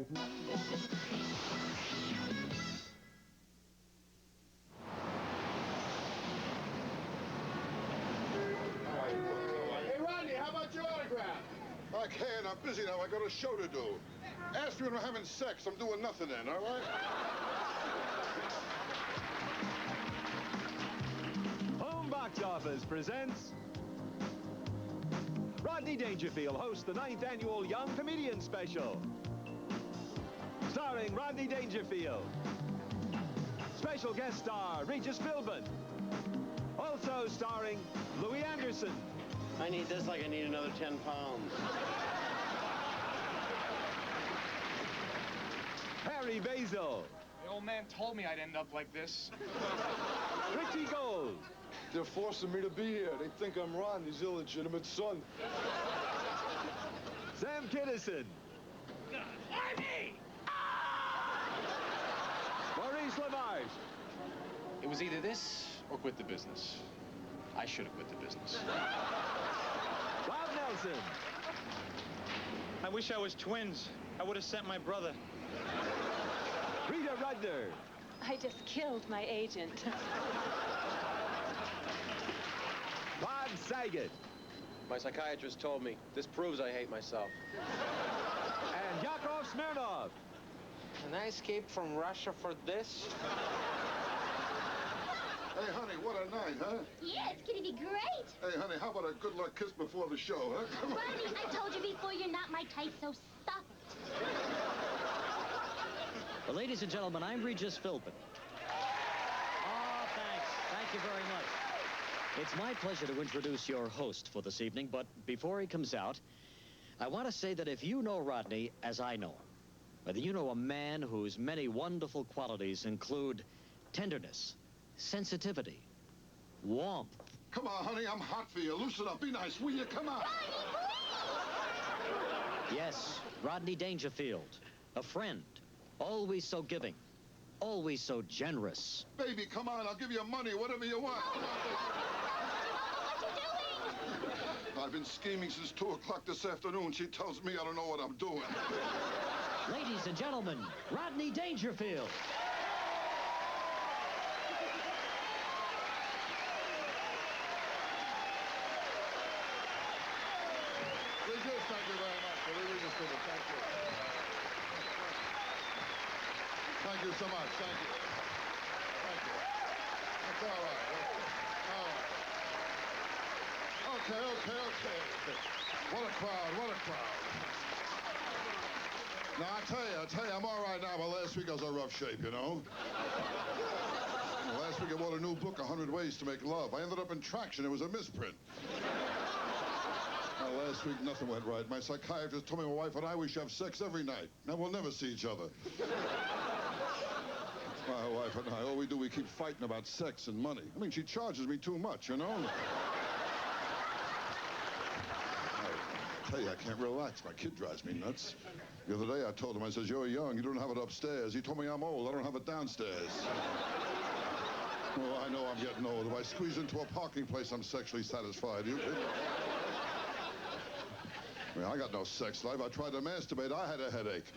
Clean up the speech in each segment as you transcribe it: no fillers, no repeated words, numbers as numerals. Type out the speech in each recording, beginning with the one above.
Rodney, how about your autograph? I can't. I'm busy now. I got a show to do. Ask me when I'm having sex. I'm doing nothing then, all right? Home Box Office presents Rodney Dangerfield hosts the 9th Annual Young Comedian Special. Starring Rodney Dangerfield. Special guest star, Regis Philbin. Also starring Louie Anderson. I need this like I need another 10 pounds. Harry Basil. The old man told me I'd end up like this. Richie Gold. They're forcing me to be here. They think I'm Rodney's illegitimate son. Sam Kinison. Army! Maurice Lamarche. It was either this or quit the business. I should have quit the business. Bob Nelson. I wish I was twins. I would have sent my brother. Rita Rudner. I just killed my agent. Saget. My psychiatrist told me this proves I hate myself. And Yakov Smirnoff. And I escaped from Russia for this? Hey, honey, what a night, huh? Yeah, it's gonna be great. Hey, honey, how about a good luck kiss before the show, huh? Come on. Rodney, I told you before you're not my type, so stop it. Well, ladies and gentlemen, I'm Regis Philbin. Oh, thanks. Thank you very much. It's my pleasure to introduce your host for this evening, but before he comes out, I want to say that if you know Rodney as I know him, whether you know a man whose many wonderful qualities include tenderness, sensitivity, warmth. Come on, honey, I'm hot for you. Loosen up, be nice, will you? Come on. Yes, Rodney Dangerfield, a friend, always so giving, always so generous. Baby, come on, I'll give you money, whatever you want. Come on, baby. I've been scheming since 2 o'clock this afternoon. She tells me I don't know what I'm doing. Ladies and gentlemen, Rodney Dangerfield. Regis, thank you very much. Regis, thank you. Thank you so much. Thank you. Thank you. That's all right. All right. Okay. What a crowd, what a crowd. Now, I tell you, I'm all right now, but last week I was in rough shape, you know? Last week I bought a new book, 100 Ways to Make Love. I ended up in Traction. It was a misprint. Last week, nothing went right. My psychiatrist told me my wife and I, we should have sex every night. Now we'll never see each other. My wife and I, all we do, we keep fighting about sex and money. I mean, she charges me too much, you know? I tell you, I can't relax. My kid drives me nuts. The other day, I told him, I says, you're young, you don't have it upstairs. He told me I'm old, I don't have it downstairs. Well, I know I'm getting old. If I squeeze into a parking place, I'm sexually satisfied. You kidding? I mean, I got no sex life. I tried to masturbate. I had a headache.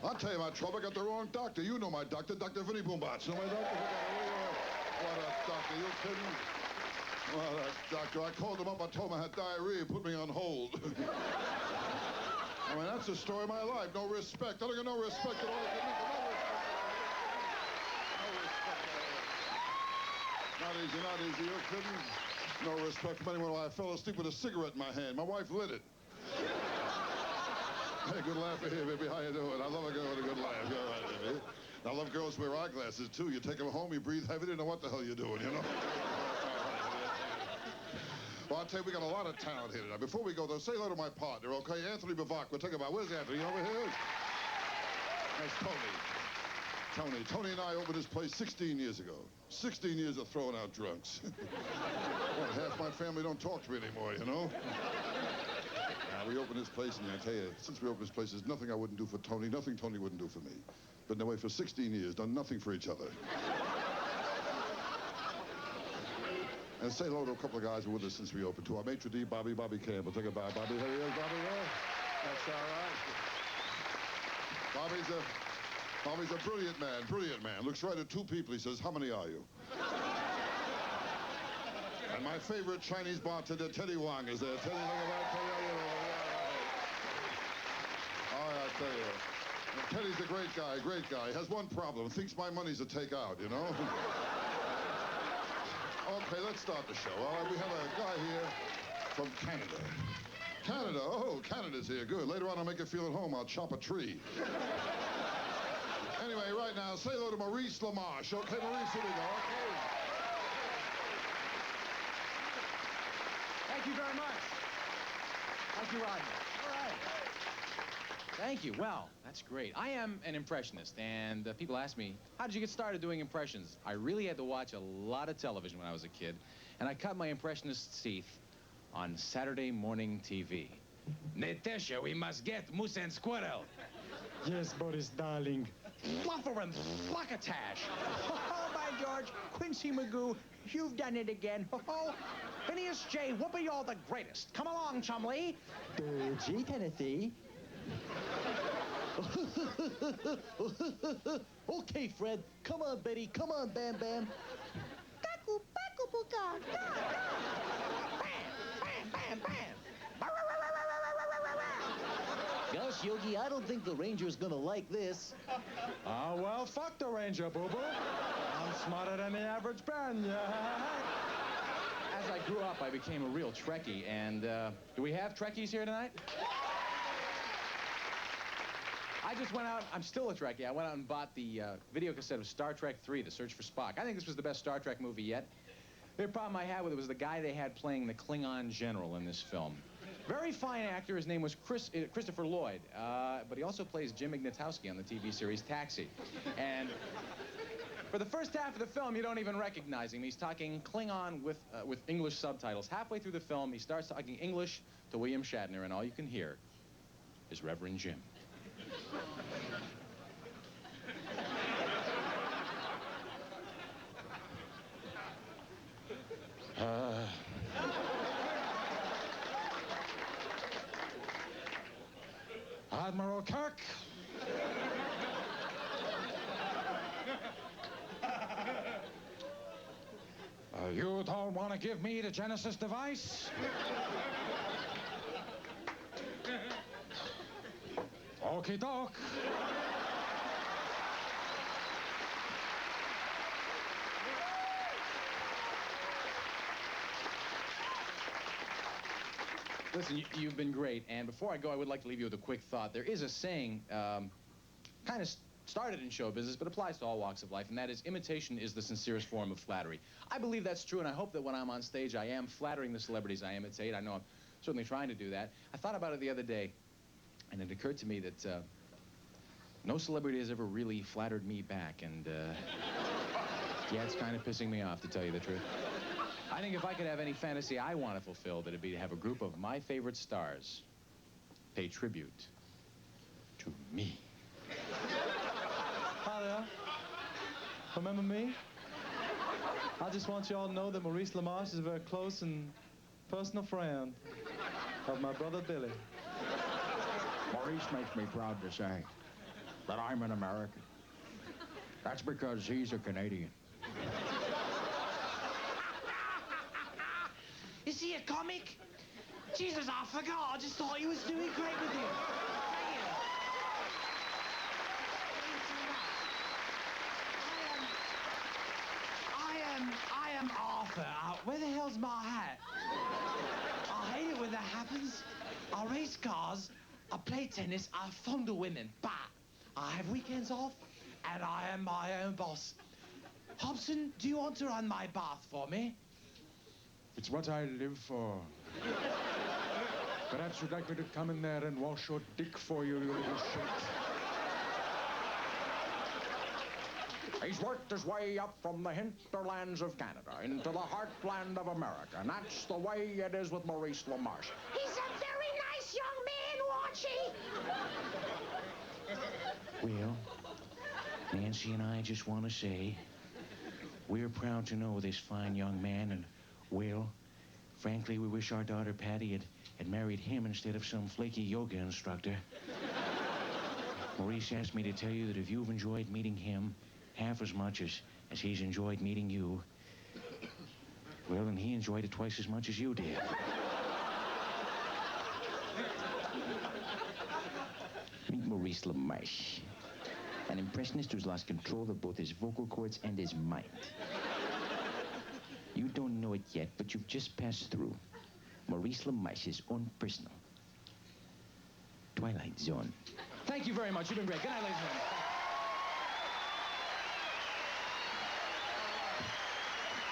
I'll tell you my trouble. I got the wrong doctor. You know my doctor, Dr. Vinny Boombots. You know my doctor? What a doctor. You kidding? Well, that doctor, I called him up. I told him I had diarrhea. Put me on hold. I mean, that's the story of my life. No respect. I don't get no respect at all. No respect. Not easy. You kidding? No respect from anyone. I fell asleep with a cigarette in my hand. My wife lit it. Hey, good laugh here, baby. How you doing? I love a girl with a good laugh. You're all right, baby. I love girls who wear eyeglasses, too. You take them home, you breathe heavy, they don't know what the hell you're doing, you know? Well, I'll tell you, we got a lot of talent here tonight. Before we go, though, say hello to my partner, okay? Anthony Bavak. We'll talk about, where's Anthony? Over here? That's Tony. Tony and I opened this place 16 years ago. 16 years of throwing out drunks. Well, half my family don't talk to me anymore, you know? We opened this place, and I tell you, since we opened this place, there's nothing I wouldn't do for Tony, nothing Tony wouldn't do for me. Been that way for 16 years, done nothing for each other. And say hello to a couple of guys who were with us since we opened, to our maitre d', Bobby Campbell. Take it back, Bobby. Here he is, Bobby. Oh, that's all right. Bobby's a brilliant man. Looks right at two people. He says, how many are you? And my favorite Chinese bartender, Teddy Wang, is there. Teddy, look at that. Oh, I tell you. And Teddy's a great guy. He has one problem. Thinks my money's a takeout, you know? Okay, let's start the show. All right, we have a guy here from Canada. Canada? Oh, Canada's here. Good. Later on, I'll make you feel at home. I'll chop a tree. Anyway, right now, say hello to Maurice Lamarche. Okay, Maurice, here we go. Okay. Thank you very much. Thank you, Rodney. All right. Thank you. Well, that's great. I am an impressionist, and people ask me, how did you get started doing impressions? I really had to watch a lot of television when I was a kid, and I cut my impressionist's teeth on Saturday morning TV. Natasha, we must get Moose and Squirrel. Yes, Boris, darling. Fluffer and Fluckatash. Oh, by George, Quincy Magoo, you've done it again. Oh, Phineas J. Whoopi, you're the greatest. Come along, Chumley. G. Tennessee. Okay, Fred. Come on, Betty. Come on, Bam Bam. Kaku, paku, puka. Bam, bam, bam. Gosh, Yogi, I don't think the Ranger's gonna like this. Ah, well, fuck the Ranger, boo-boo. I'm smarter than the average man, yeah. As I grew up, I became a real Trekkie, and do we have Trekkies here tonight? I just went out, I'm still a Trekkie. I went out and bought the video cassette of Star Trek III, The Search for Spock. I think this was the best Star Trek movie yet. The problem I had with it was the guy they had playing the Klingon general in this film. Very fine actor. His name was Christopher Lloyd, but he also plays Jim Ignatowski on the TV series Taxi. And for the first half of the film, you don't even recognize him. He's talking Klingon with English subtitles. Halfway through the film, he starts talking English to William Shatner, and all you can hear is Reverend Jim. Admiral Kirk. You don't want to give me the Genesis device? Okie doke. Listen, you've been great, and before I go, I would like to leave you with a quick thought. There is a saying, kind of started in show business, but applies to all walks of life, and that is, imitation is the sincerest form of flattery. I believe that's true, and I hope that when I'm on stage, I am flattering the celebrities I imitate. I know I'm certainly trying to do that. I thought about it the other day, and it occurred to me that no celebrity has ever really flattered me back, and yeah, it's kind of pissing me off, to tell you the truth. I think if I could have any fantasy I want to fulfill, that'd be to have a group of my favorite stars pay tribute to me. Hi there. Remember me? I just want you all to know that Maurice Lamarche is a very close and personal friend of my brother Billy. Maurice makes me proud to say that I'm an American. That's because he's a Canadian. Is he a comic? Jesus, I forgot. I just thought he was doing great with you. Thank you. I am Arthur. Where the hell's my hat? I hate it when that happens. I race cars, I play tennis, I fondle women, but I have weekends off, and I am my own boss. Hobson, do you want to run my bath for me? It's what I live for. Perhaps you'd like me to come in there and wash your dick for you, you little shit. He's worked his way up from the hinterlands of Canada into the heartland of America, and that's the way it is with Maurice Lamarche. He's a very nice young man, Watchie. Well, Nancy and I just want to say we're proud to know this fine young man, and Well, frankly, we wish our daughter Patty had married him instead of some flaky yoga instructor. Maurice asked me to tell you that if you've enjoyed meeting him half as much as he's enjoyed meeting you, well, then he enjoyed it twice as much as you did. Meet Maurice Lamarche, an impressionist who's lost control of both his vocal cords and his mind. You don't know it yet, but you've just passed through Maurice Lamarche's own personal Twilight Zone. Thank you very much. You've been great. Good night, ladies and gentlemen.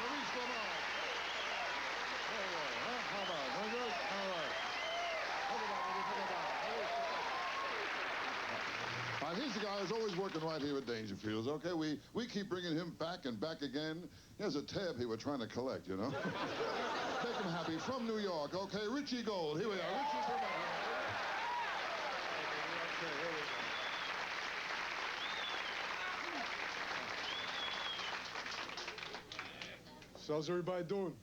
Maurice Lamarche. How about? No good? All right. All right, he's the guy who's always working right here at Dangerfield's, okay? We keep bringing him back and back again. There's a tab here we're trying to collect, you know? Make him happy. From New York, okay? Richie Gold. Here we are. Richie, come on. Okay, here we go. How's everybody doing?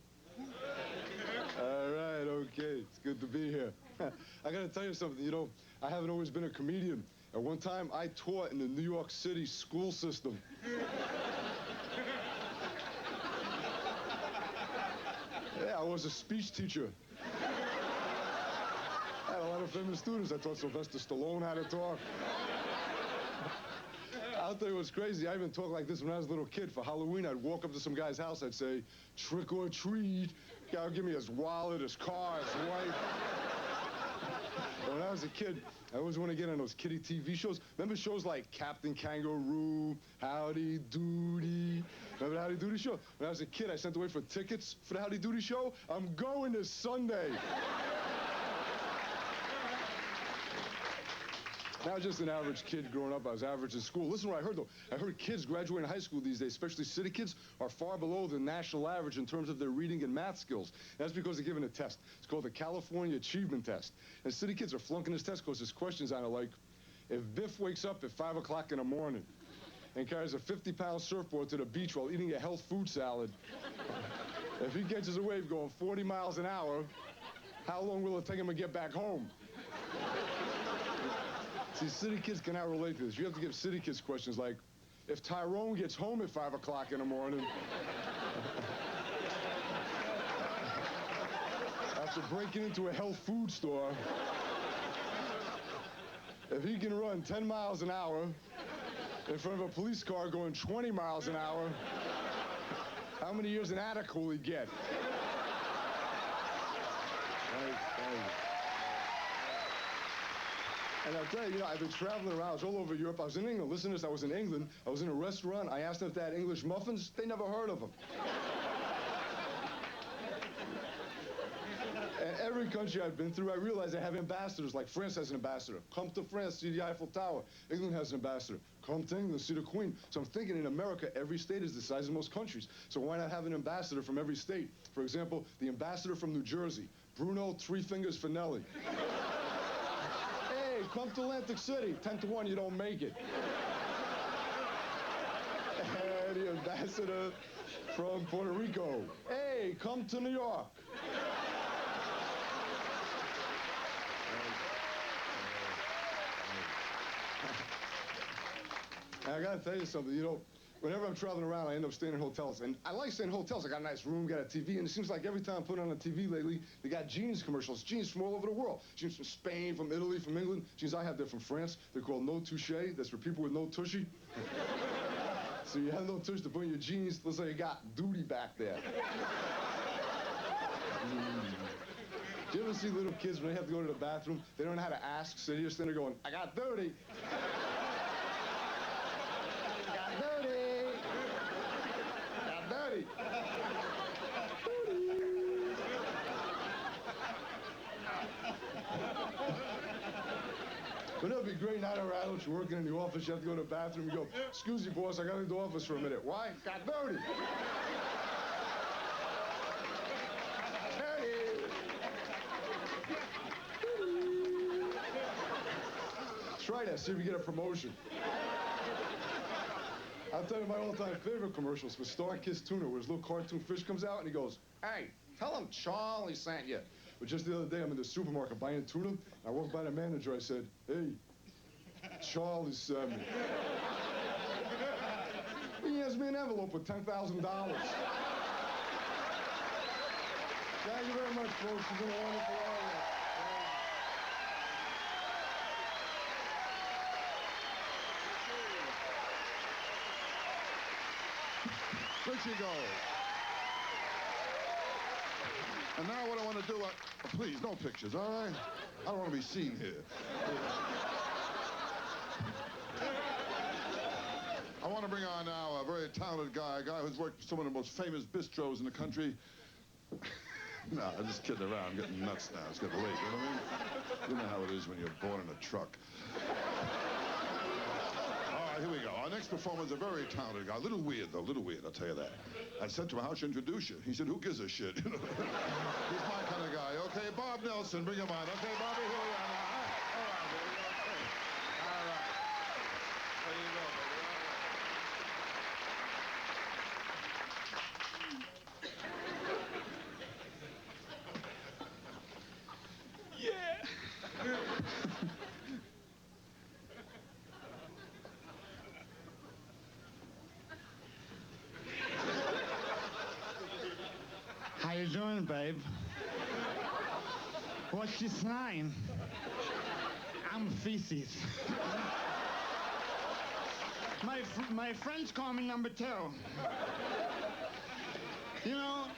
All right, okay. It's good to be here. I gotta tell you something, you know, I haven't always been a comedian. At one time, I taught in the New York City school system. Yeah, I was a speech teacher. I had a lot of famous students. I taught Sylvester Stallone how to talk. I'll tell you what's crazy. I even talked like this when I was a little kid. For Halloween, I'd walk up to some guy's house. I'd say, trick or treat. Guy would give me his wallet, his car, his wife. When I was a kid, I always want to get on those kiddie TV shows. Remember shows like Captain Kangaroo, Howdy Doody? Remember the Howdy Doody show? When I was a kid, I sent away for tickets for the Howdy Doody show. I'm going this Sunday. Not just an average kid growing up, I was average in school. Listen to what I heard, though. I heard kids graduating high school these days, especially city kids, are far below the national average in terms of their reading and math skills. And that's because they're given a test. It's called the California Achievement Test. And city kids are flunking this test because there's questions on it like, if Biff wakes up at 5 o'clock in the morning and carries a 50-pound surfboard to the beach while eating a health food salad, if he catches a wave going 40 miles an hour, how long will it take him to get back home? See, city kids cannot relate to this. You have to give city kids questions like, if Tyrone gets home at 5 o'clock in the morning, after breaking into a health food store, if he can run 10 miles an hour in front of a police car going 20 miles an hour, how many years in attic will he get? And I'll tell you, I've been traveling around. I was all over Europe. I was in England. Listen to this. I was in England. I was in a restaurant. I asked them if they had English muffins. They never heard of them. And every country I've been through, I realized they have ambassadors. Like France has an ambassador. Come to France, see the Eiffel Tower. England has an ambassador. Come to England, see the Queen. So I'm thinking in America, every state is the size of most countries. So why not have an ambassador from every state? For example, the ambassador from New Jersey, Bruno Three Fingers Finelli. Come to Atlantic City. 10 to 1, you don't make it. And the ambassador from Puerto Rico. Hey, come to New York. And I gotta tell you something, you know, whenever I'm traveling around, I end up staying in hotels. And I like staying in hotels. I got a nice room, got a TV, and it seems like every time I put on a TV lately, they got jeans commercials. Jeans from all over the world. Jeans from Spain, from Italy, from England. Jeans I have, they're from France. They're called No Touche. That's for people with no tushy. So you have no tush to put in your jeans. Looks like you got duty back there. Do you ever see little kids when they have to go to the bathroom? They don't know how to ask, so they're just standing there going, I got duty. But it'll be great night around. You're working in the office, you have to go to the bathroom, you go, excuse me, boss, I gotta leave the office for a minute. Why? Got dirty. Try that, see if you get a promotion. I'll tell you my all-time favorite commercials for Star Kiss Tuna, where his little cartoon fish comes out and he goes, hey, Tell him Charlie sent you. But just the other day, I'm in the supermarket buying tuna. I walked by the manager. I said, "Hey, Charlie sent me." He hands me an envelope with $10,000. Thank you very much, folks. You've been a wonderful audience. Richie goes. And now what I want to do, please, no pictures, all right? I don't want to be seen here. I want to bring on now a very talented guy, a guy who's worked for some of the most famous bistros in the country. No, I'm just kidding around. I'm getting nuts now. It's getting late, you know what I mean? You know how it is when you're born in a truck. All right, here we go. Our next performer is a very talented guy. A little weird, though. A little weird, I'll tell you that. I said to him, "How should I introduce you?" He said, "Who gives a shit?" He's my kind of guy. Okay, Bob Nelson, bring him on. Okay, Bobby, here we are now. All right, here we go. Okay. All right. There you go, baby. How you doing, babe? What's your sign? I'm feces. My friends call me number 2. You know,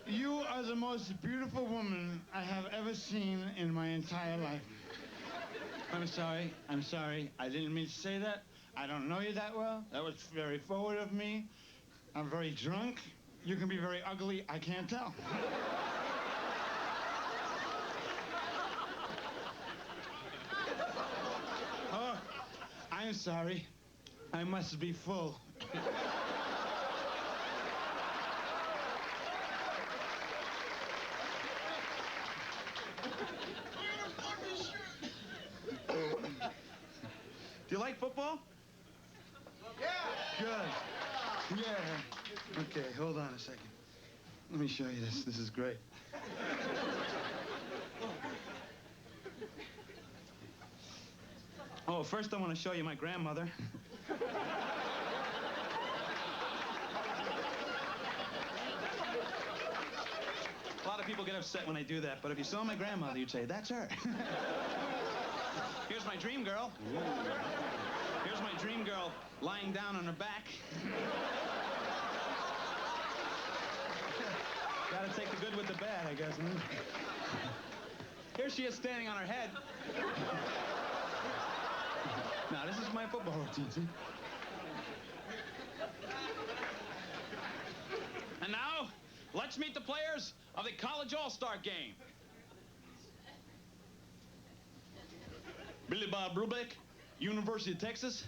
you are the most beautiful woman I have ever seen in my entire life. I'm sorry. I didn't mean to say that. I don't know you that well. That was very forward of me. I'm very drunk. You can be very ugly. I can't tell. Oh, I'm sorry. I must be full. Do you like football? Yeah. Good. Yeah. Okay, hold on a second. Let me show you this. This is great. Oh, first I want to show you my grandmother. A lot of people get upset when I do that, but if you saw my grandmother, you'd say, "That's her." Here's my dream girl. Here's my dream girl lying down on her back. Gotta take the good with the bad, I guess. Here she is standing on her head. Now, this is my football routine, see? And now, let's meet the players of the College All-Star Game. Billy Bob Brubeck, University of Texas,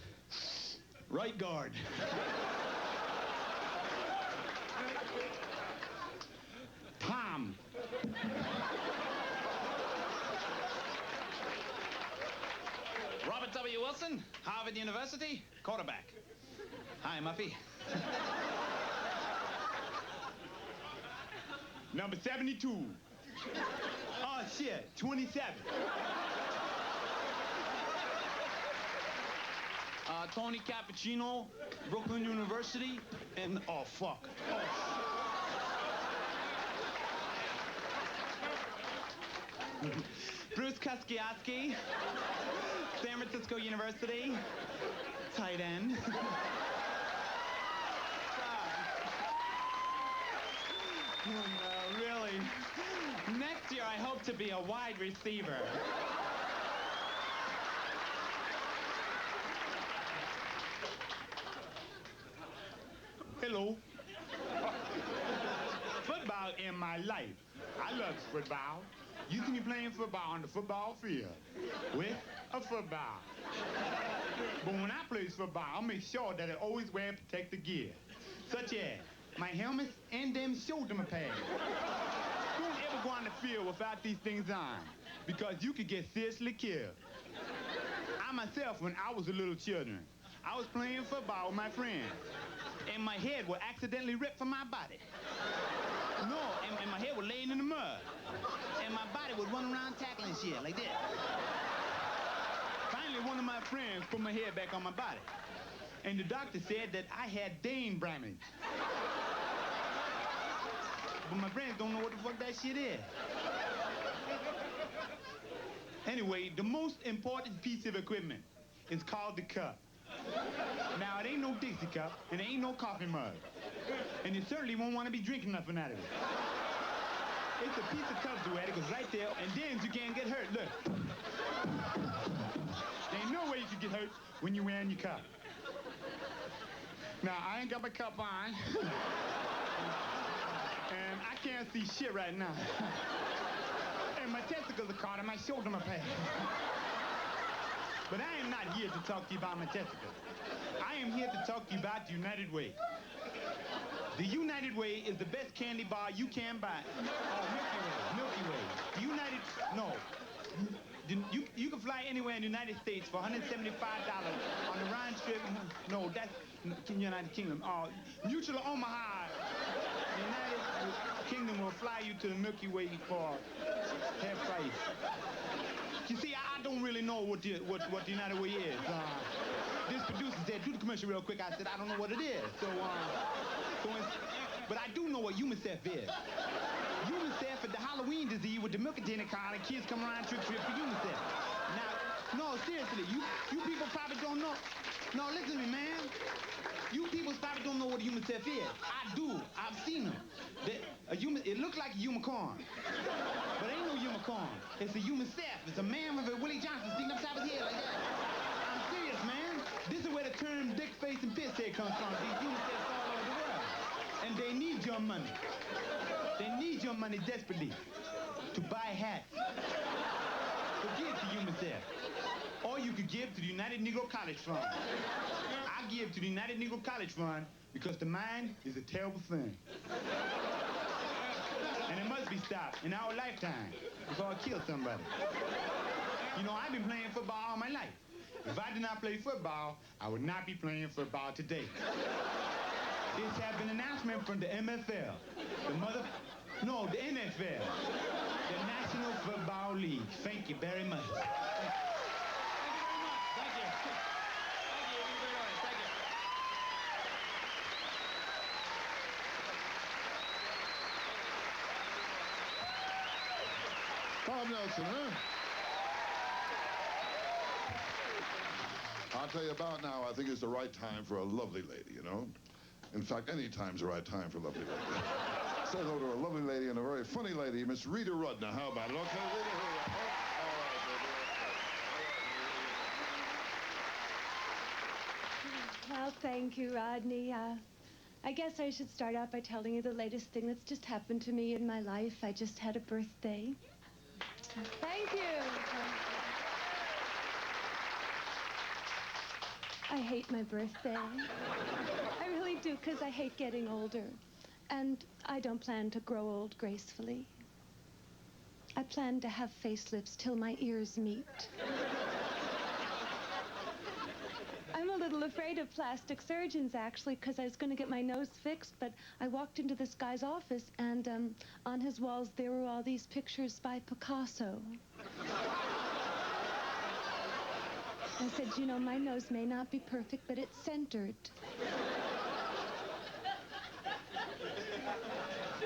right guard. Tom. Robert W. Wilson, Harvard University, quarterback. Hi, Muffy. Number 72. Oh, shit, 27. Tony Cappuccino, Brooklyn University, and oh, fuck. Oh, Bruce Kuskiaski, San Francisco University, tight end. No, really. Next year, I hope to be a wide receiver. Hello. Football in my life. I love football. You can be playing football on the football field with a football. But when I play football, I make sure that I always wear protective gear, such as my helmet and them shoulder pads. Don't ever go on the field without these things on, because you could get seriously killed. I myself, when I was a little children, I was playing football with my friends, and my head was accidentally ripped from my body. No, and my head was laying in the mud. And my body was running around tackling shit like that. Finally, one of my friends put my head back on my body. And the doctor said that I had Dane Bramage. But my friends don't know what the fuck that shit is. Anyway, the most important piece of equipment is called the cup. Now, it ain't no Dixie cup, and it ain't no coffee mug. And you certainly won't want to be drinking nothing out of it. It's a piece of Tupperware that goes right there, and then you can't get hurt. Look. There ain't no way you can get hurt when you're wearing your cup. Now, I ain't got my cup on. And I can't see shit right now. And my testicles are caught and my shoulder my pad. But I am not here to talk to you about my testicles. I am here to talk to you about the United Way. The United Way is the best candy bar you can buy. Oh, Milky Way. The United... No. You can fly anywhere in the United States for $175 on the round trip. No, that's United Kingdom. Mutual Omaha. The United Kingdom will fly you to the Milky Way for half price. You see, I don't really know what the United Way is. This producer said, do the commercial real quick. I said, I don't know what it is. But I do know what UNICEF is. UNICEF is the Halloween disease with the milk container car and kids come around trick for UNICEF. Now, no, seriously, you people probably don't know. No, listen to me, man. You people probably don't know what a UNICEF is. I do. I've seen them. It looks like a unicorn. But it ain't no unicorn. It's a UNICEF. It's a man with a Willie Johnson sticking up top of his head like that. I'm serious, man. This is where the term dick face and piss head comes from. These UNICEFs all over the world. And they need your money. They need your money desperately to buy hats. So give to UNICEF. Or you could give to the United Negro College Fund. I give to the United Negro College Fund because the mind is a terrible thing. And it must be stopped in our lifetime before it kills somebody. You know, I've been playing football all my life. If I did not play football, I would not be playing football today. This has been an announcement from the MFL. The NFL. The National Football League. Thank you very much. Thank you. Tom Nelson, huh? I'll tell you about now, I think it's the right time for a lovely lady, you know? In fact, any time's the right time for a lovely lady. Say hello to a lovely lady and a very funny lady, Miss Rita Rudner. How about it? Okay, Rita, here you are. Well, thank you, Rodney. I guess I should start out by telling you the latest thing that's just happened to me in my life. I just had a birthday. Thank you. I hate my birthday. I really do, because I hate getting older. And I don't plan to grow old gracefully. I plan to have facelifts till my ears meet. I'm a little afraid of plastic surgeons, actually, because I was going to get my nose fixed, but I walked into this guy's office, and on his walls there were all these pictures by Picasso. I said, you know, my nose may not be perfect, but it's centered.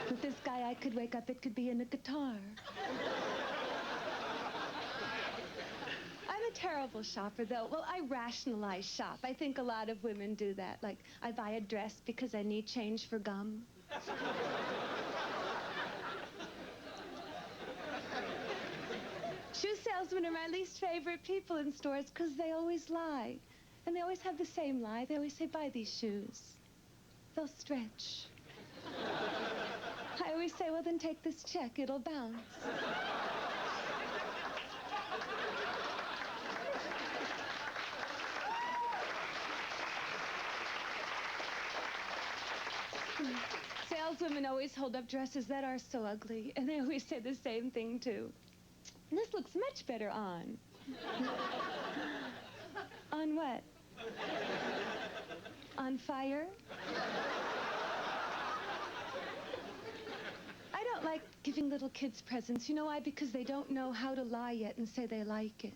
With this guy, I could wake up, it could be in a guitar. I'm a terrible shopper, though. Well, I rationalize shop. I think a lot of women do that. Like, I buy a dress because I need change for gum. Shoe salesmen are my least favorite people in stores because they always lie. And they always have the same lie. They always say, buy these shoes. They'll stretch. I always say, well, then take this check. It'll bounce. Saleswomen always hold up dresses that are so ugly, and they always say the same thing, too. This looks much better on. On what? On fire? I don't like giving little kids presents. You know why? Because they don't know how to lie yet and say they like it.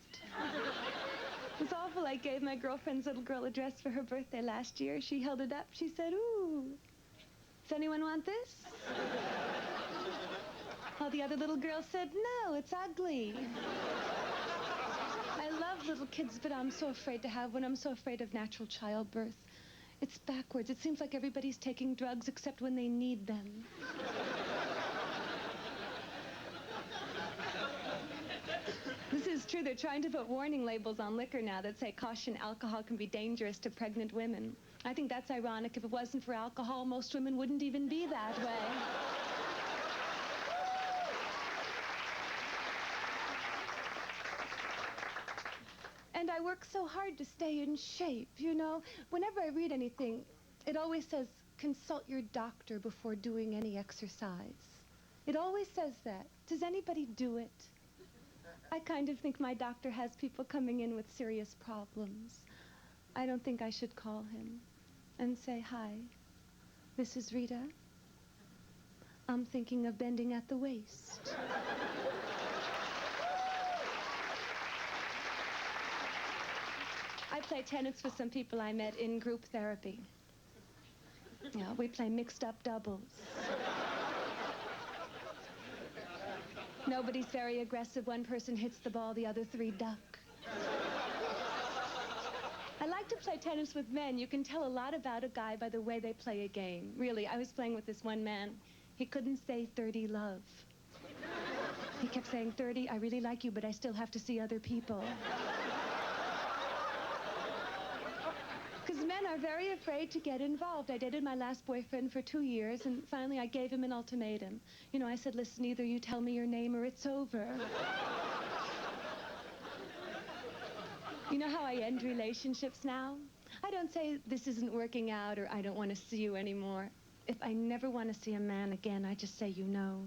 It was awful. I gave my girlfriend's little girl a dress for her birthday last year. She held it up. She said, "Ooh, does anyone want this?" All the other little girls said, "No, it's ugly." I love little kids, but I'm so afraid to have one. I'm so afraid of natural childbirth. It's backwards. It seems like everybody's taking drugs except when they need them. This is true. They're trying to put warning labels on liquor now that say, "Caution, alcohol can be dangerous to pregnant women." I think that's ironic. If it wasn't for alcohol, most women wouldn't even be that way. And I work so hard to stay in shape, you know. Whenever I read anything, it always says, "Consult your doctor before doing any exercise." It always says that. Does anybody do it? I kind of think my doctor has people coming in with serious problems. I don't think I should call him and say, "Hi, this is Rita. I'm thinking of bending at the waist." I play tennis with some people I met in group therapy. Yeah, we play mixed-up doubles. Nobody's very aggressive. One person hits the ball, the other three duck. I like to play tennis with men. You can tell a lot about a guy by the way they play a game. Really, I was playing with this one man. He couldn't say 30 love. He kept saying, 30, I really like you, but I still have to see other people. Because men are very afraid to get involved. I dated my last boyfriend for 2 years, and finally I gave him an ultimatum. You know, I said, "Listen, either you tell me your name or it's over." You know how I end relationships now? I don't say, "This isn't working out," or "I don't want to see you anymore." If I never want to see a man again, I just say, "You know,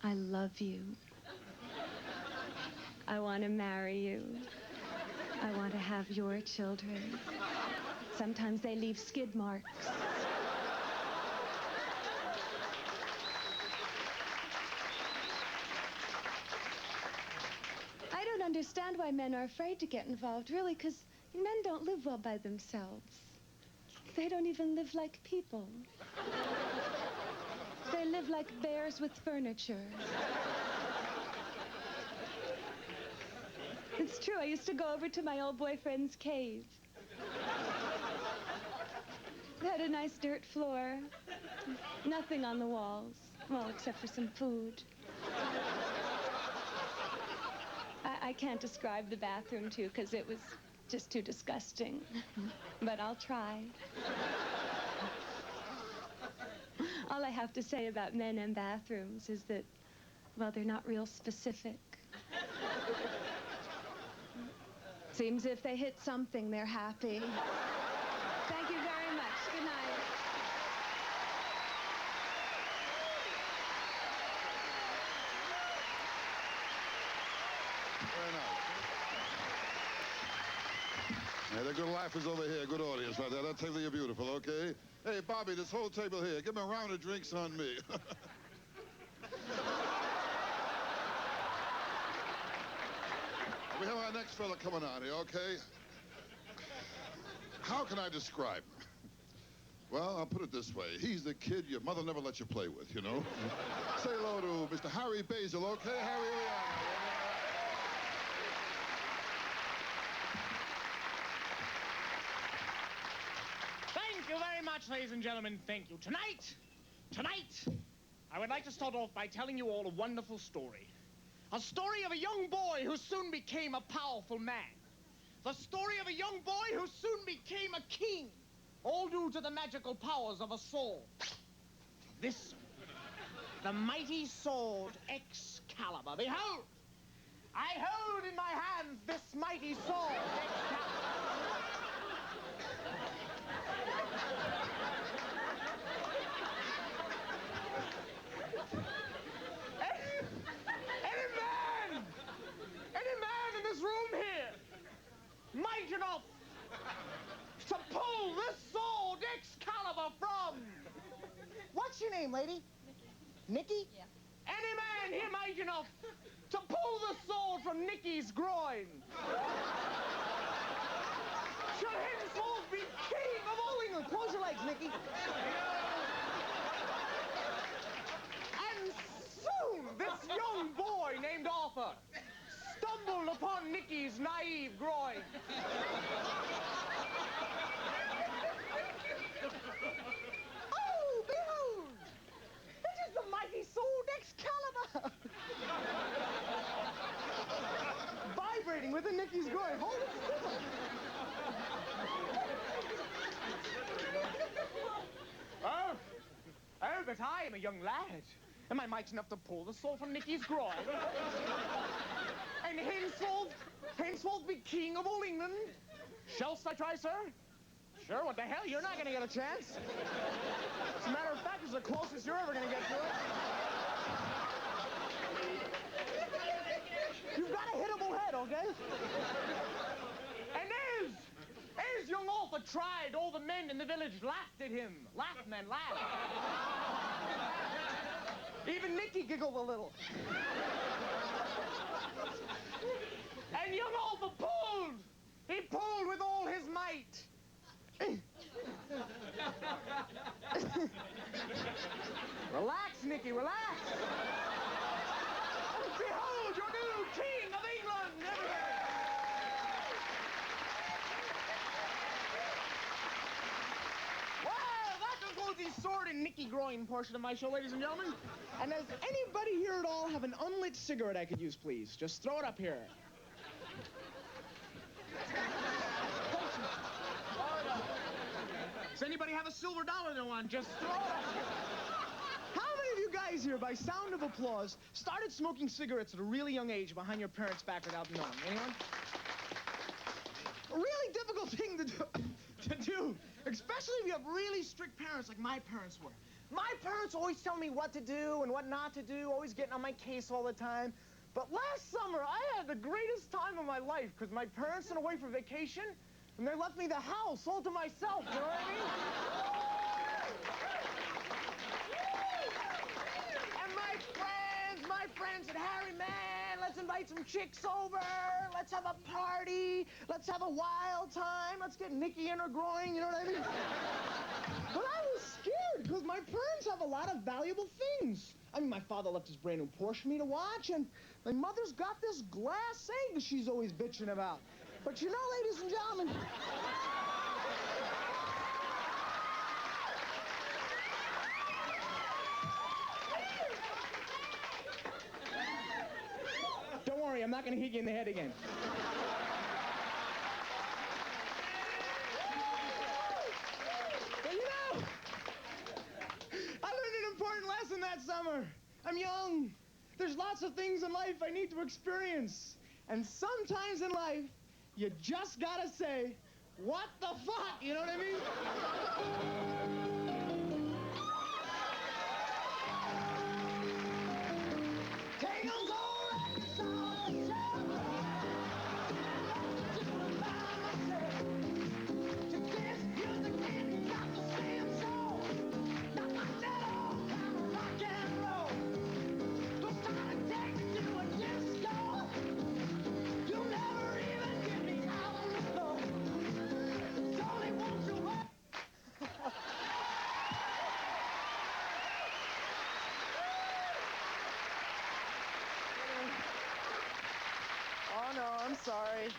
I love you. I want to marry you. I want to have your children." Sometimes they leave skid marks. I don't understand why men are afraid to get involved, really, because men don't live well by themselves. They don't even live like people. They live like bears with furniture. It's true. I used to go over to my old boyfriend's cave. It had a nice dirt floor. Nothing on the walls. Well, except for some food. I can't describe the bathroom, too, because it was just too disgusting. But I'll try. All I have to say about men and bathrooms is that, well, they're not real specific. Seems if they hit something, they're happy. Thank you very much. Good night. Very nice. Hey, the good laughers over here. Good audience right there. That table, you're beautiful, okay? Hey, Bobby, this whole table here, give me a round of drinks on me. We have our next fella coming on here, okay? How can I describe him? Well, I'll put it this way. He's the kid your mother never let you play with, you know? Say hello to Mr. Harry Basil, okay? Harry, here we are. Thank you very much, ladies and gentlemen. Thank you. Tonight, I would like to start off by telling you all a wonderful story. A story of a young boy who soon became a powerful man. The story of a young boy who soon became a king. All due to the magical powers of a sword. This, the mighty sword Excalibur. Behold! I hold in my hands this mighty sword Excalibur. Any man in this room here might enough to pull this sword Excalibur from. What's your name, lady? Nicky? Yeah. Any man here mighty enough to pull the sword from Nicky's groin shall henceforth be king of all England. Close your legs, Nicky. And soon this young boy named Arthur stumbled upon Nicky's naive groin. Oh, behold! It is the mighty sword Excalibur! Vibrating within Nicky's groin. Hold it still. Oh, but I am a young lad. Am I mighty enough to pull the sword from Nicky's groin? And henceforth be king of all England? Shallst I try, sir? Sure, what the hell? You're not gonna get a chance. As a matter of fact, it's the closest you're ever gonna get to it. You've got a hittable head, okay? And as young Arthur tried, all the men in the village laughed at him. Laughed, men, laughed. Even Nicky giggled a little. And young Arthur pulled. He pulled with all his might. Relax, Nicky, relax. Behold your new king of England, everybody. Well, that concludes the sword and Nicky groin portion of my show, ladies and gentlemen. And does anybody here at all have an unlit cigarette I could use, please? Just throw it up here. Does anybody have a silver dollar they want? Just throw it up here. How many of you guys here, by sound of applause, started smoking cigarettes at a really young age behind your parents' back without knowing? Anyone? A really difficult thing to do, especially if you have really strict parents like my parents were. My parents always tell me what to do and what not to do, always getting on my case all the time. But last summer, I had the greatest time of my life because my parents went away for vacation and they left me the house all to myself, you know what I mean? And my friends said, Harry, man, let's invite some chicks over. Let's have a party. Let's have a wild time. Let's get Nicky in her groin, you know what I mean? But I was scared because my parents have a lot of valuable things. I mean, my father left his brand new Porsche for me to watch, and my mother's got this glass egg she's always bitching about. But you know, ladies and gentlemen, don't worry, I'm not going to hit you in the head again. But you know, I learned an important lesson that summer. I'm young. There's lots of things in life I need to experience. And sometimes in life, you just gotta say, what the fuck? You know what I mean? Tales Oh, no, I'm sorry.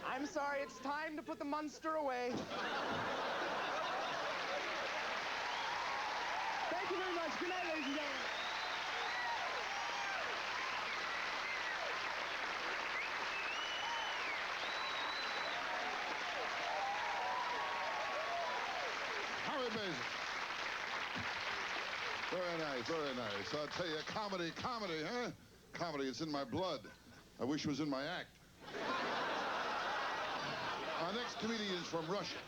I'm sorry, it's time to put the monster away. Thank you very much. Good night, ladies and gentlemen. Harry Basil. Very nice, very nice. I'll tell you, comedy, huh? Comedy, it's in my blood. I wish it was in my act. Our next comedian is from Russia.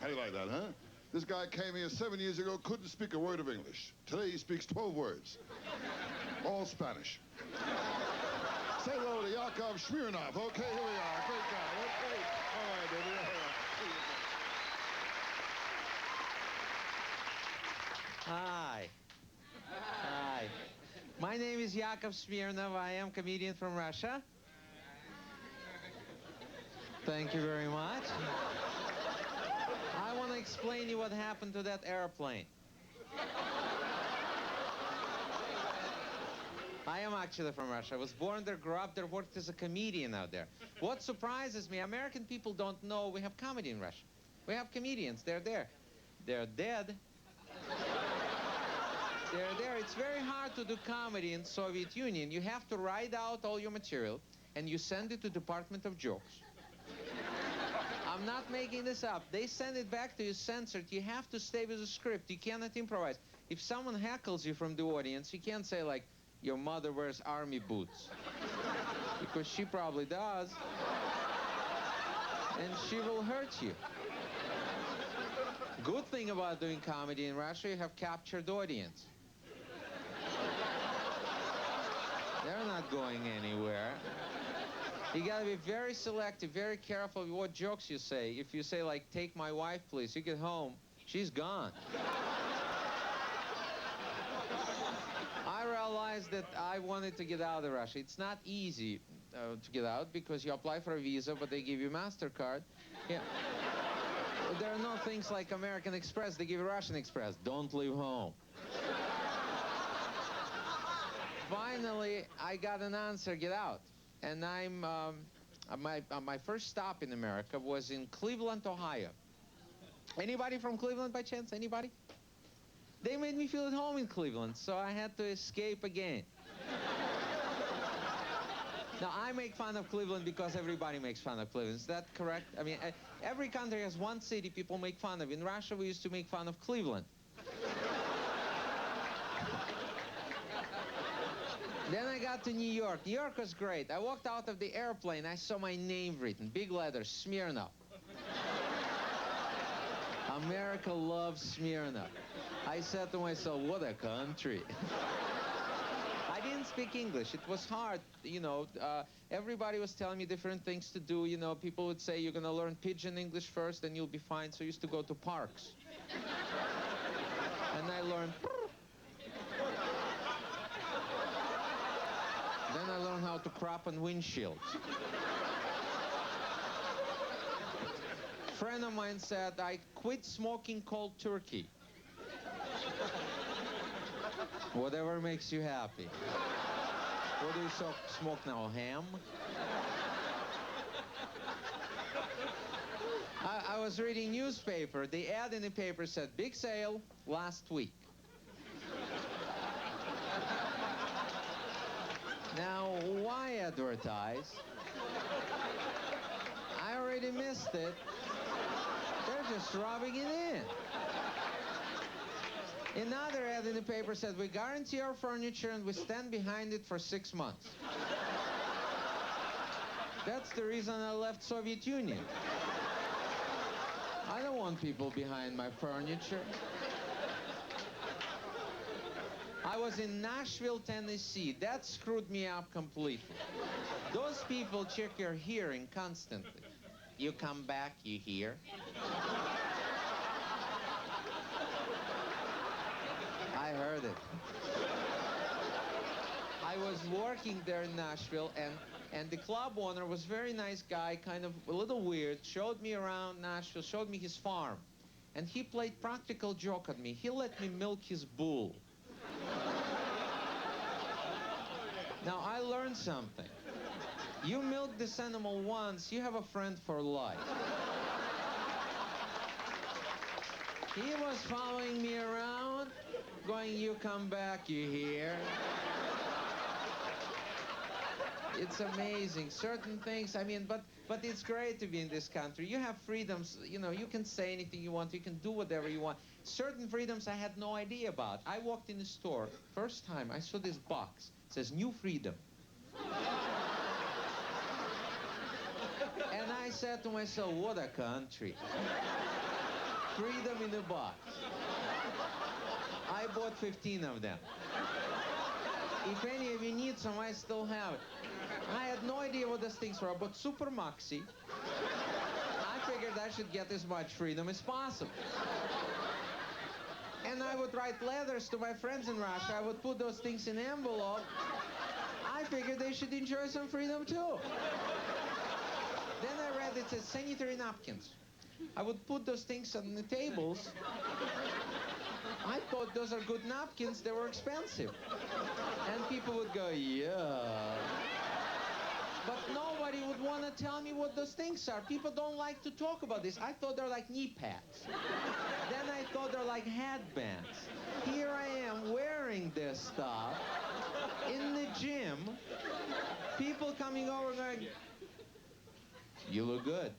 How do you like that, huh? This guy came here 7 years ago, couldn't speak a word of English. Today he speaks 12 words. All Spanish. Say hello to Yakov Smirnoff. Okay, here we are. Great guy. Okay. All right, baby. Hi. is Yakov Smirnoff. I am comedian from Russia. Thank you very much. I want to explain you what happened to that airplane. I am actually from Russia. I was born there, grew up there, worked as a comedian out there. What surprises me, American people don't know we have comedy in Russia. We have comedians. They're there. They're dead. They're there. It's very hard to do comedy in Soviet Union. You have to write out all your material, and you send it to Department of Jokes. I'm not making this up. They send it back to you censored. You have to stay with the script. You cannot improvise. If someone heckles you from the audience, you can't say, like, your mother wears army boots. Because she probably does. And she will hurt you. Good thing about doing comedy in Russia, you have captured audience. They're not going anywhere. You gotta be very selective, very careful with what jokes you say. If you say, like, take my wife, please, you get home, she's gone. I realized that I wanted to get out of Russia. It's not easy to get out because you apply for a visa, but they give you MasterCard. Yeah. There are no things like American Express. They give you Russian Express. Don't leave home. Finally, I got an answer, get out. And I'm, my first stop in America was in Cleveland, Ohio. Anybody from Cleveland by chance? Anybody? They made me feel at home in Cleveland, so I had to escape again. Now, I make fun of Cleveland because everybody makes fun of Cleveland. Is that correct? I mean, every country has one city people make fun of. In Russia, we used to make fun of Cleveland. Then I got to New York. New York was great. I walked out of the airplane. I saw my name written, big letters, Smirnoff. America loves Smirnoff. I said to myself, what a country. I didn't speak English. It was hard, you know. Everybody was telling me different things to do. You know, people would say, you're going to learn pidgin English first, then you'll be fine. So I used to go to parks. And I learned... Then I learned how to crop on windshields. A friend of mine said, I quit smoking cold turkey. Whatever makes you happy. What do you smoke now, ham? I was reading newspaper. The ad in the paper said, big sale last week. Now, why advertise? I already missed it. They're just rubbing it in. Another ad in the paper said, we guarantee our furniture and we stand behind it for 6 months. That's the reason I left Soviet Union. I don't want people behind my furniture. I was in Nashville, Tennessee. That screwed me up completely. Those people check your hearing constantly. You come back, you hear. I heard it. I was working there in Nashville, and the club owner was a very nice guy, kind of a little weird, showed me around Nashville, showed me his farm. And he played practical joke on me. He let me milk his bull. Now, I learned something. You milk this animal once, you have a friend for life. He was following me around, going, you come back, you hear. It's amazing. Certain things, I mean, but it's great to be in this country. You have freedoms, you know, you can say anything you want, you can do whatever you want. Certain freedoms I had no idea about. I walked in the store, first time, I saw this box. It says, New Freedom. And I said to myself, what a country. Freedom in a box. I bought 15 of them. If any of you need some, I still have it. I had no idea what those things were, but Super Maxi. I figured I should get as much freedom as possible. And I would write letters to my friends in Russia. I would put those things in envelope. I figured they should enjoy some freedom too. Then I read it says sanitary napkins. I would put those things on the tables. I thought those are good napkins. They were expensive. And people would go, yeah. But nobody would want to tell me what those things are. People don't like to talk about this. I thought they're like knee pads. Then I thought they're like headbands. Here I am wearing this stuff in the gym. People coming over going, you look good.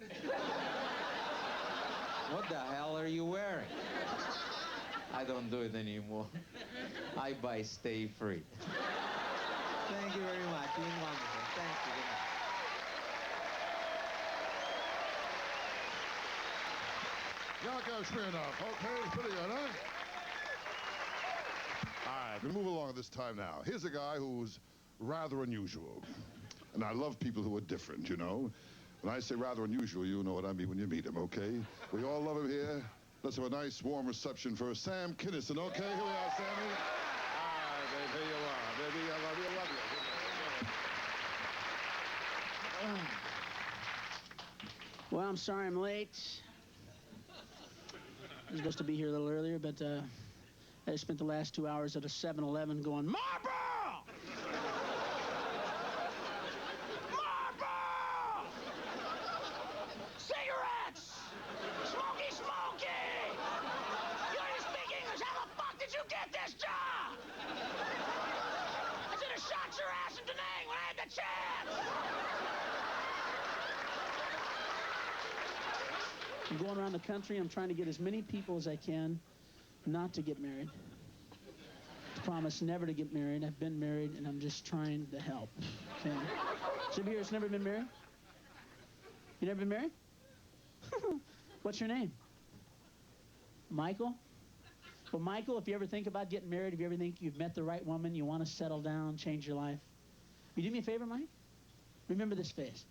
What the hell are you wearing? I don't do it anymore. I buy Stay Free. Thank you very much. You've been wonderful. Thank you. Yakov Smirnoff. Okay, it's pretty good, huh? All right, we move along this time now. Here's a guy who's rather unusual. And I love people who are different, you know. When I say rather unusual, you know what I mean when you meet him, okay? We all love him here. Let's have a nice, warm reception for Sam Kinison, okay? Here we are, Sammy. All right, baby, here you are. Baby, I love you, I love you. Well, I'm sorry I'm late. I was supposed to be here a little earlier, but I spent the last 2 hours at a 7-Eleven going, Marlboro! Marlboro! Cigarettes! Smoky, smoky! You don't even speak English. How the fuck did you get this job? I should have shot your ass in Da Nang when I had the chance! I'm going around the country. I'm trying to get as many people as I can not to get married. I promise never to get married. I've been married, and I'm just trying to help. Okay? Somebody here that's never been married? You never been married? What's your name? Michael? Well, Michael, if you ever think about getting married, if you ever think you've met the right woman, you want to settle down, change your life, will you do me a favor, Mike? Remember this face.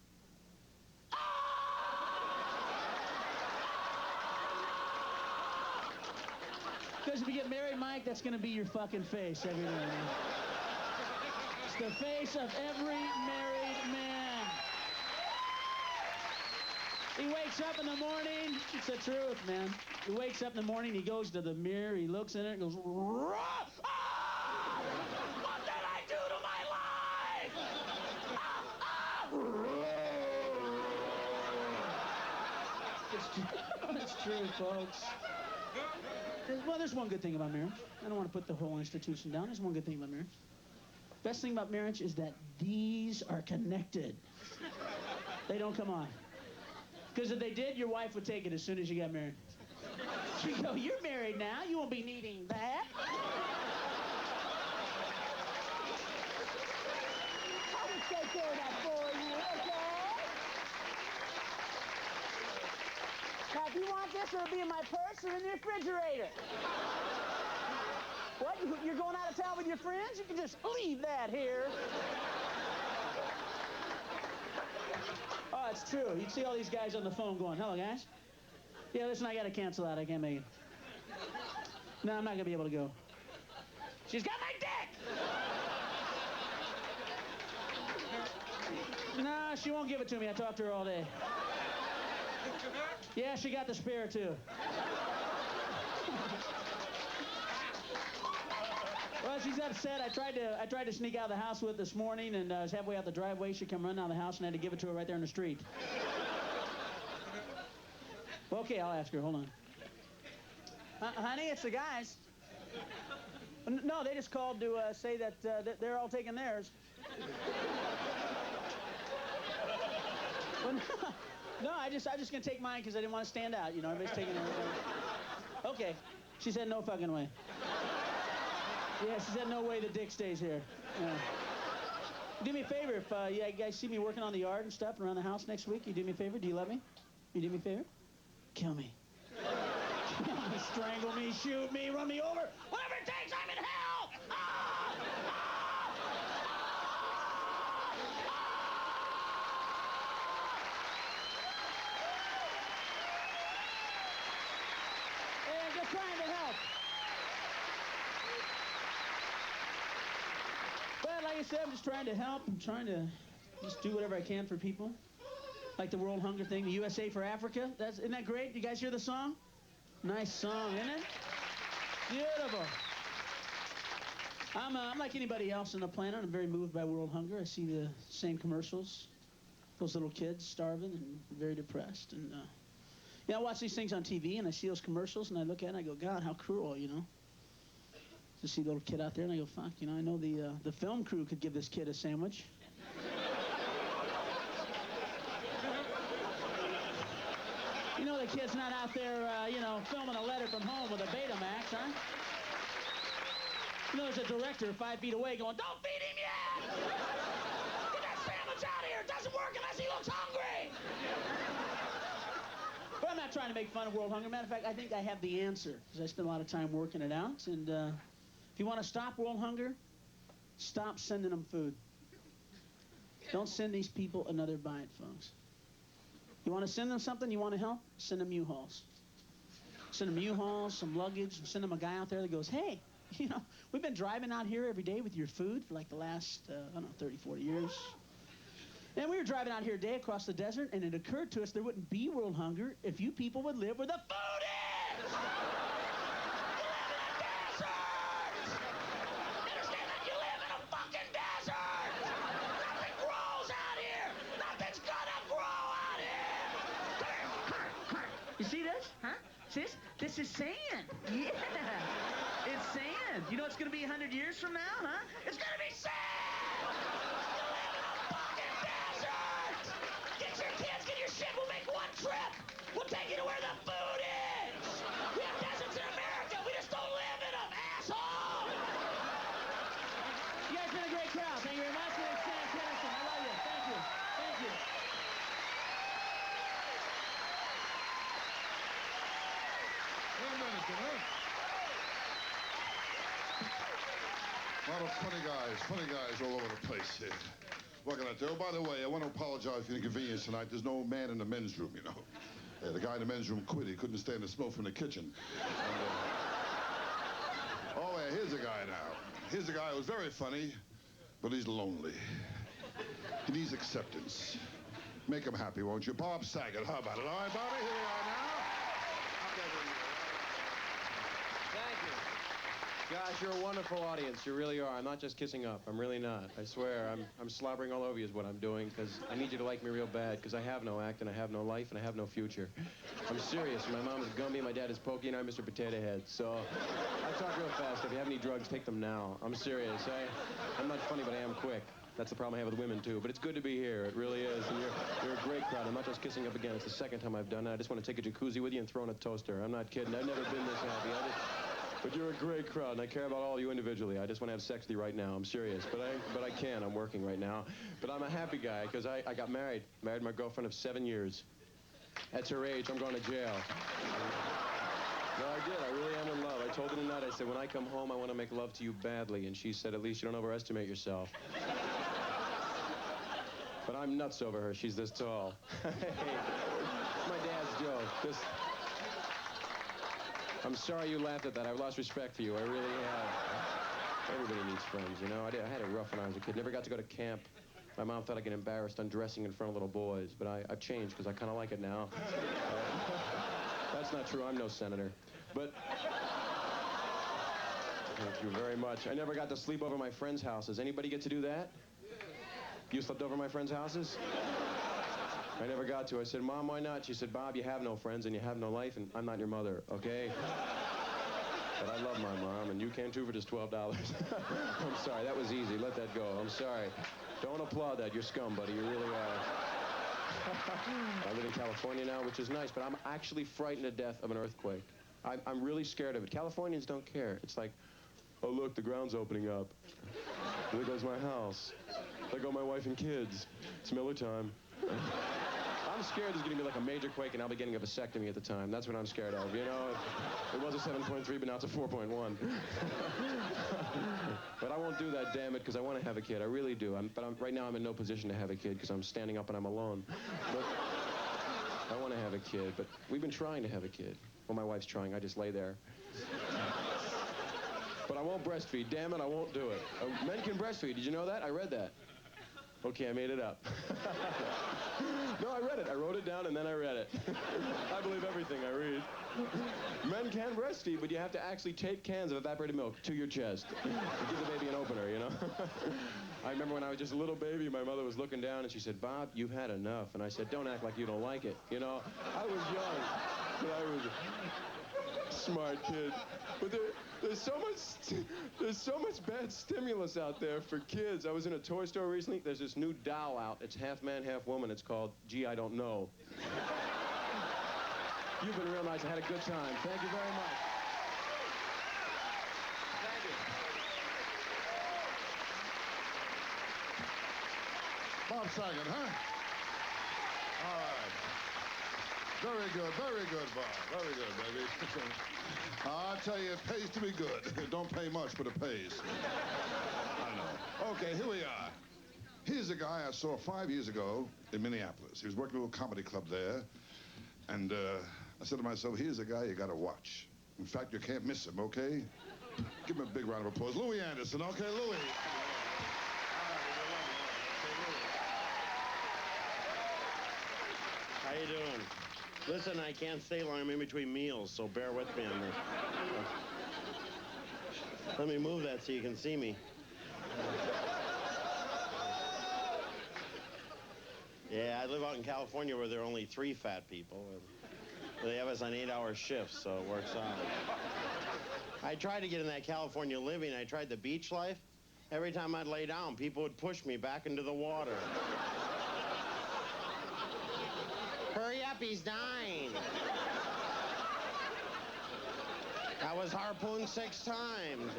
Because if you get married, Mike, that's going to be your fucking face every day. It's the face of every married man. He wakes up in the morning. It's the truth, man. He wakes up in the morning, he goes to the mirror, he looks in it, and goes, "Ah! What did I do to my life? It's true, folks. Well, there's one good thing about marriage. I don't want to put the whole institution down. There's one good thing about marriage. Best thing about marriage is that these are connected. They don't come on. Because if they did, your wife would take it as soon as you got married. She'd go, you're married now. You won't be needing that. I'll just take care of that for you, okay? Now, if you want this, it'll be in my purse or in the refrigerator. What? You're going out of town with your friends? You can just leave that here. Oh, it's true. You'd see all these guys on the phone going, hello, guys. Yeah, listen, I got to cancel out. I can't make it. No, I'm not going to be able to go. She's got my dick! No, she won't give it to me. I talked to her all day. Yeah, she got the spare, too. Well, she's upset. I tried to sneak out of the house with this morning, and I was halfway out the driveway. She come running out of the house, and I had to give it to her right there in the street. Okay, I'll ask her. Hold on. Honey, it's the guys. No, they just called to say that they're all taking theirs. Well, no, I'm just gonna take mine because I didn't want to stand out. You know, everybody's taking everything. Okay. She said no fucking way. Yeah, she said no way the dick stays here. Yeah. Do me a favor, if you guys see me working on the yard and stuff around the house next week, you do me a favor? Do you love me? You do me a favor? Kill me. Kill me, strangle me, shoot me, run me over. Whatever it takes, I'm in hell! Ah! And just trying to help. I said, I'm just trying to help. I'm trying to just do whatever I can for people. Like the World Hunger thing, the USA for Africa. Isn't that great? You guys hear the song? Nice song, isn't it? Beautiful. I'm like anybody else on the planet. I'm very moved by world hunger. I see the same commercials. Those little kids starving and very depressed. And I watch these things on TV, and I see those commercials, and I look at it, and I go, God, how cruel, you know? To see the little kid out there, and I go, fuck, you know, I know the film crew could give this kid a sandwich. You know the kid's not out there, filming a letter from home with a Betamax, huh? You know there's a director 5 feet away going, don't feed him yet! Get that sandwich out of here! It doesn't work unless he looks hungry! But I'm not trying to make fun of world hunger. Matter of fact, I think I have the answer, because I spend a lot of time working it out. And if you want to stop world hunger, stop sending them food. Don't send these people another bite, folks. You want to send them something, you want to help? Send them U-Hauls. Send them U-Hauls, some luggage, send them a guy out there that goes, hey, you know, we've been driving out here every day with your food for like the last, 30, 40 years. And we were driving out here a day across the desert, and it occurred to us there wouldn't be world hunger if you people would live where the food is! You live in a fucking desert! Nothing grows out here! Nothing's gonna grow out here! You see this? Huh? See this? This is sand. Yeah. It's sand. You know it's gonna be 100 years from now, huh? It's gonna be sand! You live in a fucking desert! Get your kids, get your shit, we'll make one trip! We'll take you to where the food is! We have deserts in America, we just don't live in them, asshole! You guys been a great crowd. Thank you very much. It's Sam Kinison. I love you. Thank you. Thank you. A lot of funny guys all over the place here. What can I do? By the way, I want to apologize for the inconvenience tonight. There's no man in the men's room, you know. The guy in the men's room quit. He couldn't stand the smoke from the kitchen. And, here's a guy now. Here's a guy who's very funny, but he's lonely. He needs acceptance. Make him happy, won't you? Bob Saget, how about it? All right, Bobby, here we are now. Gosh, you're a wonderful audience. You really are. I'm not just kissing up. I'm really not. I swear. I'm slobbering all over you is what I'm doing, because I need you to like me real bad, because I have no act, and I have no life, and I have no future. I'm serious. My mom is Gumby, my dad is Pokey, and I'm Mr. Potato Head. So I talk real fast. If you have any drugs, take them now. I'm serious. I'm not funny, but I am quick. That's the problem I have with women, too. But it's good to be here. It really is. And you're a great crowd. I'm not just kissing up again. It's the second time I've done it. I just want to take a jacuzzi with you and throw in a toaster. I'm not kidding. I've never been this happy. But you're a great crowd, and I care about all of you individually. I just want to have sex with you right now. I'm serious. But I can't. I'm working right now. But I'm a happy guy, because I got married. Married my girlfriend of 7 years. At her age, I'm going to jail. No, I did. I really am in love. I told her tonight, I said, when I come home, I want to make love to you badly. And she said, at least you don't overestimate yourself. But I'm nuts over her. She's this tall. It's my dad's joke. I'm sorry you laughed at that. I've lost respect for you. I really have. Everybody needs friends, you know. I had it rough when I was a kid. Never got to go to camp. My mom thought I'd get embarrassed undressing in front of little boys, but I've changed because I kind of like it now. That's not true. I'm no senator. But thank you very much. I never got to sleep over my friends' houses. Anybody get to do that? You slept over my friends' houses? I never got to. I said, Mom, why not? She said, Bob, you have no friends and you have no life, and I'm not your mother, okay? But I love my mom, and you can too for just $12. I'm sorry, that was easy. Let that go. I'm sorry. Don't applaud that. You're scum, buddy. You really are. I live in California now, which is nice, but I'm actually frightened to death of an earthquake. I'm really scared of it. Californians don't care. It's like, oh, look, the ground's opening up. There goes my house. There go my wife and kids. It's Miller time. I'm scared there's going to be like a major quake and I'll be getting a vasectomy at the time. That's what I'm scared of, you know? It was a 7.3, but now it's a 4.1. But I won't do that, damn it, because I want to have a kid. I really do. Right now I'm in no position to have a kid because I'm standing up and I'm alone. But I want to have a kid, but we've been trying to have a kid. Well, my wife's trying. I just lay there. But I won't breastfeed. Damn it, I won't do it. Men can breastfeed. Did you know that? I read that. Okay, I made it up. No, I read it. I wrote it down and then I read it. I believe everything I read. Men can breastfeed, but you have to actually take cans of evaporated milk to your chest. Give the baby an opener, you know? I remember when I was just a little baby, my mother was looking down and she said, Bob, you've had enough. And I said, don't act like you don't like it. You know, I was young, but I was a smart kid. But there's so much bad stimulus out there for kids. I was in a toy store recently. There's this new doll out. It's half man, half woman. It's called Gee, I Don't Know. You've been real nice. I had a good time. Thank you very much. Thank you. Bob Saget, huh? All right. Very good, Bob. Very good, baby. I'll tell you, it pays to be good. It don't pay much, but it pays. I know. Okay, here we are. Here's a guy I saw 5 years ago in Minneapolis. He was working at a little comedy club there. And I said to myself, here's a guy you got to watch. In fact, you can't miss him, okay? Give him a big round of applause. Louie Anderson, okay, Louie. How you doing? Listen, I can't stay long. I'm in between meals, so bear with me on this. Let me move that so you can see me. Yeah, I live out in California where there are only 3 fat people. And they have us on 8-hour shifts, so it works out. I tried to get in that California living. I tried the beach life. Every time I'd lay down, people would push me back into the water. Hurry up, he's dying. I was harpooned 6 times.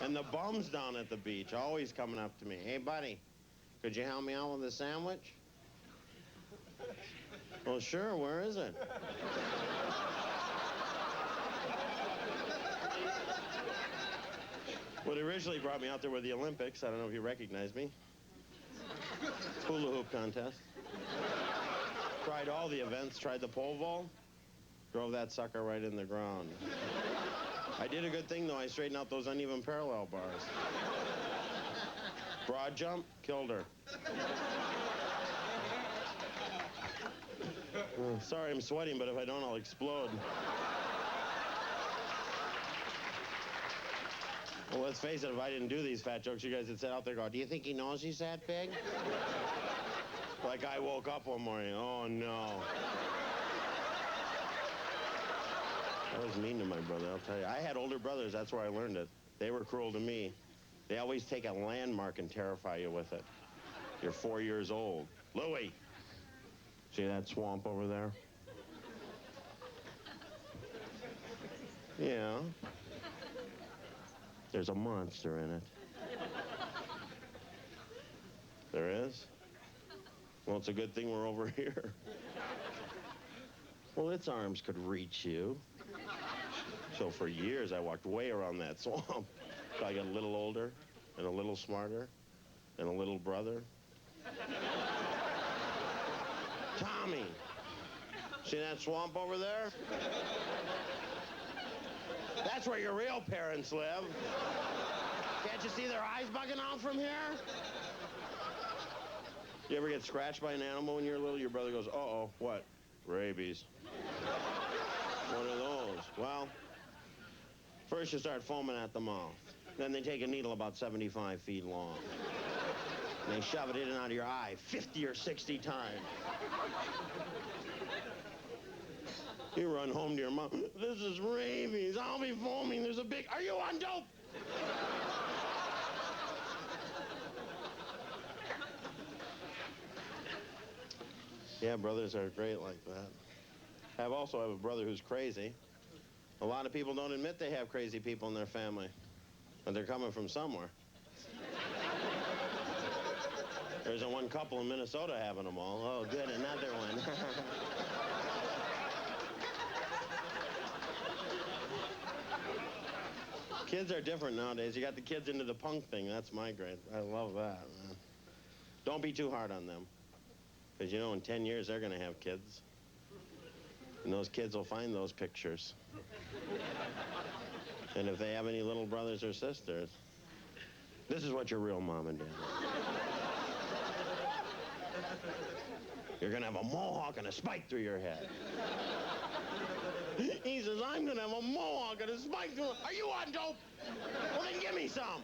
And the bums down at the beach always coming up to me. Hey, buddy, could you help me out with a sandwich? Well, sure, where is it? What originally brought me out there were the Olympics. I don't know if you recognize me. Hula hoop contest. Tried all the events, tried the pole vault, drove that sucker right in the ground. I did a good thing, though. I straightened out those uneven parallel bars. Broad jump, killed her. Sorry, I'm sweating, but if I don't, I'll explode. Well, let's face it, if I didn't do these fat jokes, you guys would sit out there and go, do you think he knows he's that big? Like I woke up one morning, oh no. I was mean to my brother, I'll tell you. I had older brothers, that's where I learned it. They were cruel to me. They always take a landmark and terrify you with it. You're 4 years old. Louie, see that swamp over there? Yeah. There's a monster in it. There is? Well, it's a good thing we're over here. Well, its arms could reach you. So for years, I walked way around that swamp. So I got a little older, and a little smarter, and a little brother. Tommy, see that swamp over there? That's where your real parents live. Can't you see their eyes bugging out from here? You ever get scratched by an animal when you're little? Your brother goes, uh-oh, what? Rabies. One of those. Well, first you start foaming at the mouth. Then they take a needle about 75 feet long. And they shove it in and out of your eye 50 or 60 times. You run home to your mom. This is rabies. I'll be foaming. There's a big... Are you on dope? Yeah, brothers are great like that. I also have a brother who's crazy. A lot of people don't admit they have crazy people in their family. But they're coming from somewhere. There's a one couple in Minnesota having them all. Oh, good, another one. Kids are different nowadays. You got the kids into the punk thing. That's my grade. I love that, man. Don't be too hard on them. Because, you know, in 10 years, they're going to have kids. And those kids will find those pictures. And if they have any little brothers or sisters, this is what your real mom and dad are. You're gonna have a mohawk and a spike through your head. He says, I'm gonna have a mohawk and a spike through. Are you on dope? Well, then give me some.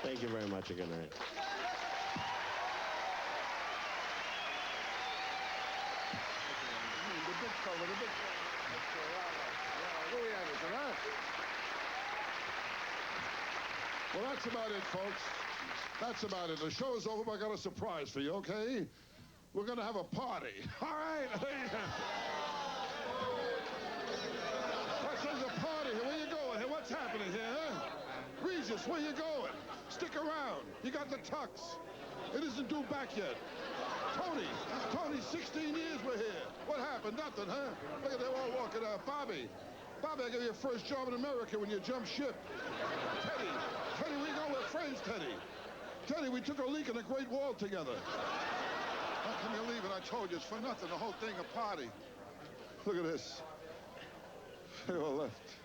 Thank you very much. Good night. The big fella, the big fella. Louie Anderson, huh? Well, that's about it, folks. That's about it. The show's over, but I got a surprise for you, okay? We're going to have a party. All right? This is a party. Where you going? Hey, what's happening here, huh? Regis, where you going? Stick around. You got the tux. It isn't due back yet. Tony, 16 years we're here. What happened? Nothing, huh? Look at them all walking out. Bobby, I gave you your first job in America when you jumped ship. Teddy, we go with friends, Teddy, we took a leak in the Great Wall together. How come you're leaving? I told you, it's for nothing. The whole thing a party. Look at this. They all left.